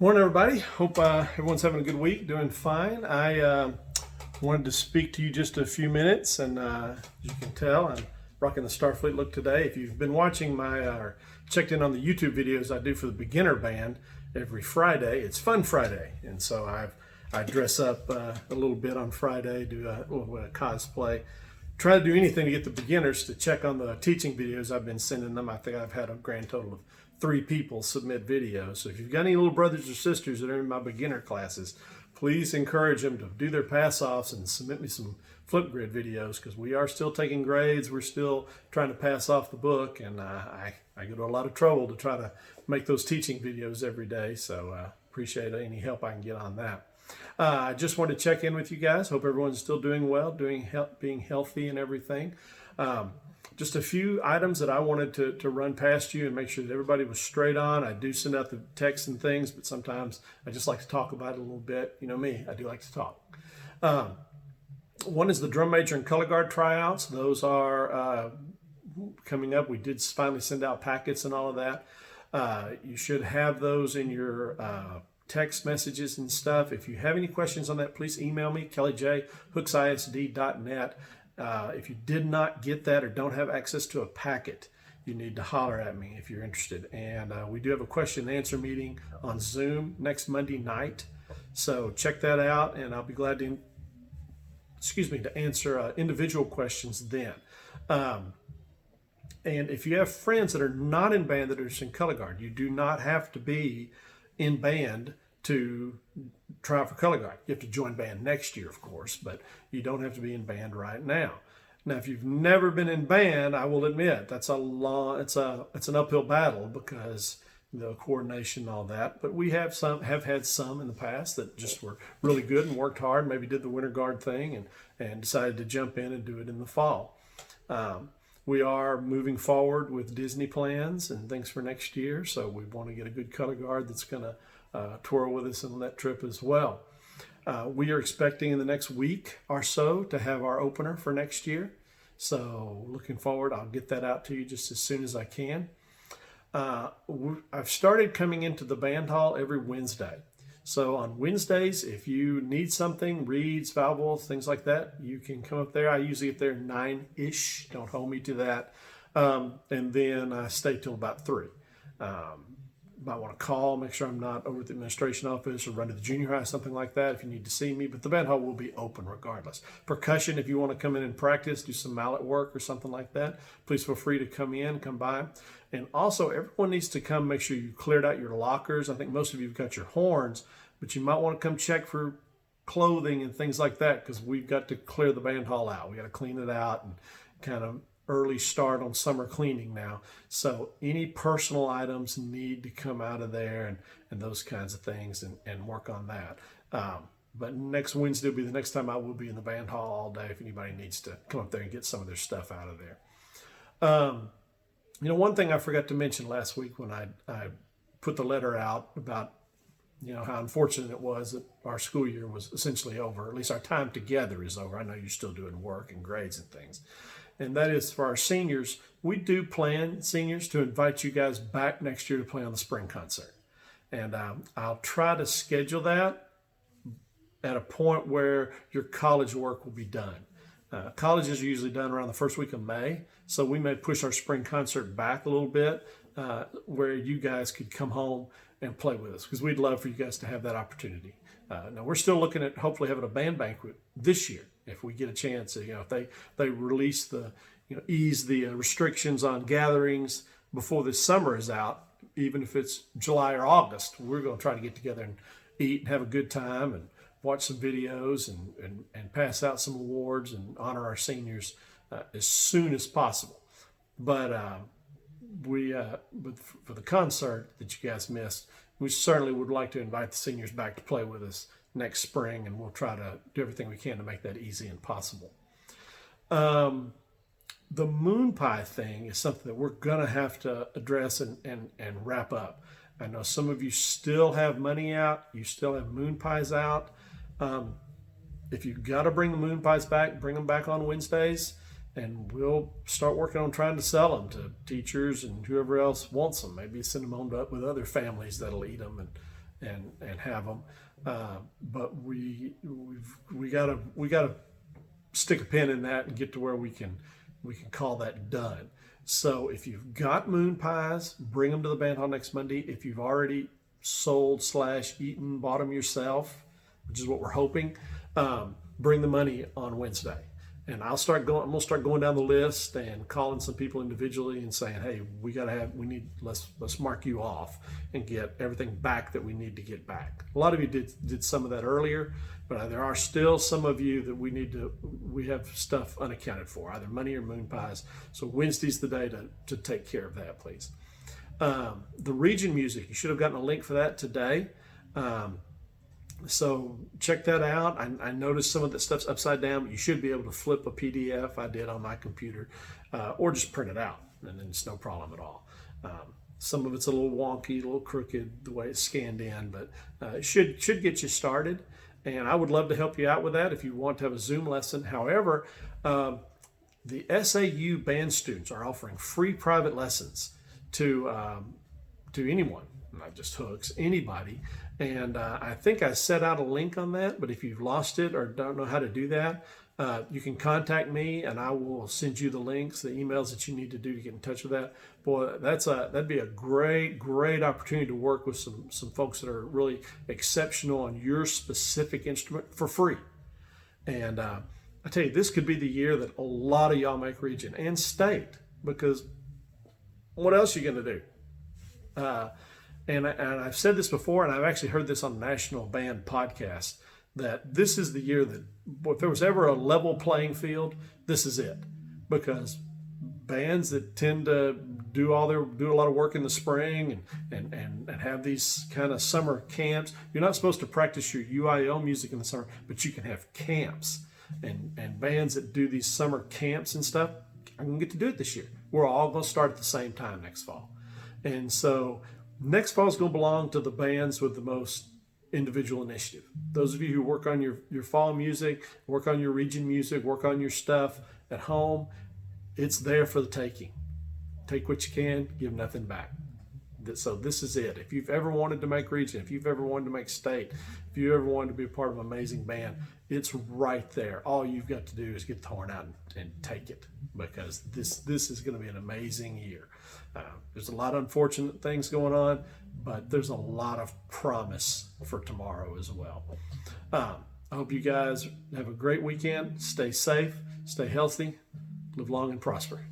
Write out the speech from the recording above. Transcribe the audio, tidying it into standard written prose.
Morning, everybody. Hope everyone's having a good week, doing fine. I wanted to speak to you just a few minutes, and as you can tell, I'm rocking the Starfleet look today. If you've been watching or checked in on the YouTube videos I do for the beginner band every Friday, it's Fun Friday, and so I dress up a little bit on Friday, do a little bit of cosplay, try to do anything to get the beginners to check on the teaching videos I've been sending them. I think I've had a grand total of 3 people submit videos. So if you've got any little brothers or sisters that are in my beginner classes, please encourage them to do their pass-offs and submit me some Flipgrid videos, because we are still taking grades. We're still trying to pass off the book, and I go to a lot of trouble to try to make those teaching videos every day. So appreciate any help I can get on that. I just wanted to check in with you guys. Hope everyone's still doing well, being healthy and everything. Just a few items that I wanted to run past you and make sure that everybody was straight on. I do send out the texts and things, but sometimes I just like to talk about it a little bit. You know me, I do like to talk. One is the drum major and color guard tryouts. Those are coming up. We did finally send out packets and all of that. You should have those in your text messages and stuff. If you have any questions on that, please email me, kellyj@hooksisd.net. If you did not get that or don't have access to a packet, you need to holler at me if you're interested. And we do have a question and answer meeting on Zoom next Monday night. So check that out, and I'll be glad to answer individual questions then. And if you have friends that are not in band that are just in color guard, you do not have to be in band to try out for color guard. You have to join band next year, of course, but you don't have to be in band right now. Now, if you've never been in band, I will admit it's an uphill battle because the coordination and all that. But we have had some in the past that just were really good and worked hard, maybe did the winter guard thing and decided to jump in and do it in the fall. We are moving forward with Disney plans and things for next year, so we want to get a good color guard that's going to tour with us on that trip as well. We are expecting in the next week or so to have our opener for next year, so looking forward. I'll get that out to you just as soon as I can. I've started coming into the band hall every Wednesday. So on Wednesdays, if you need something, reeds, vowels, things like that, you can come up there. I usually get there 9-ish. Don't hold me to that. And then I stay till about 3. Might want to call, make sure I'm not over at the administration office, or run to the junior high, something like that if you need to see me. But the band hall will be open regardless. Percussion, if you want to come in and practice, do some mallet work or something like that, please feel free to come by. And also, everyone needs to come make sure you cleared out your lockers. I think most of you have got your horns, but you might want to come check for clothing and things like that, because we've got to clear the band hall out. We got to clean it out and kind of early start on summer cleaning now. So any personal items need to come out of there and those kinds of things and work on that. But next Wednesday will be the next time I will be in the band hall all day if anybody needs to come up there and get some of their stuff out of there. One thing I forgot to mention last week when I put the letter out about how unfortunate it was that our school year was essentially over. At least our time together is over. I know you're still doing work and grades and things. And that is for our seniors. We do plan, seniors, to invite you guys back next year to play on the spring concert. And I'll try to schedule that at a point where your college work will be done. Colleges are usually done around the first week of May, so we may push our spring concert back a little bit where you guys could come home and play with us, because we'd love for you guys to have that opportunity. Now, we're still looking at hopefully having a band banquet this year if we get a chance. If they release ease the restrictions on gatherings before the summer is out, even if it's July or August, we're going to try to get together and eat and have a good time and watch some videos and pass out some awards and honor our seniors as soon as possible. But for the concert that you guys missed, we certainly would like to invite the seniors back to play with us next spring, and we'll try to do everything we can to make that easy and possible. The moon pie thing is something that we're going to have to address and wrap up. I know some of you still have money out. You still have moon pies out. If you've got to bring the moon pies back, bring them back on Wednesdays, and we'll start working on trying to sell them to teachers and whoever else wants them. Maybe send them home with other families that'll eat them, and have them. But we gotta stick a pin in that and get to where we can call that done. So if you've got moon pies, bring them to the band hall next Monday. If you've already sold / eaten, bought them yourself, which is what we're hoping, bring the money on Wednesday. And I'm gonna start going down the list and calling some people individually and saying, hey, let's mark you off and get everything back that we need to get back. A lot of you did some of that earlier, but there are still some of you that we have stuff unaccounted for, either money or moon pies. So Wednesday's the day to take care of that, please. The region music, you should have gotten a link for that today. So check that out. I noticed some of the stuff's upside down, but you should be able to flip a PDF. I did on my computer, or just print it out, and then it's no problem at all. Some of it's a little wonky, a little crooked the way it's scanned in, but it should get you started. And I would love to help you out with that if you want to have a Zoom lesson. However, the SAU band students are offering free private lessons to anyone, not just hooks, anybody. And I think I set out a link on that, but if you've lost it or don't know how to do that, you can contact me and I will send you the links, the emails that you need to do to get in touch with that. Boy, that'd be a great opportunity to work with some folks that are really exceptional on your specific instrument for free. And I tell you, this could be the year that a lot of y'all make region and state, because what else are you going to do? And I've said this before, and I've actually heard this on National Band podcast, that this is the year that, if there was ever a level playing field, this is it. Because bands that tend to do a lot of work in the spring and have these kind of summer camps, you're not supposed to practice your UIL music in the summer, but you can have camps. And bands that do these summer camps and stuff, I'm going to get to do it this year. We're all going to start at the same time next fall. And so next fall is going to belong to the bands with the most individual initiative. Those of you who work on your fall music, work on your region music, work on your stuff at home, it's there for the taking. Take what you can, give nothing back. So this is it. If you've ever wanted to make region, if you've ever wanted to make state, if you ever wanted to be a part of an amazing band, it's right there. All you've got to do is get the horn out and take it, because this is going to be an amazing year. There's a lot of unfortunate things going on, but there's a lot of promise for tomorrow as well. I hope you guys have a great weekend. Stay safe, stay healthy, live long and prosper.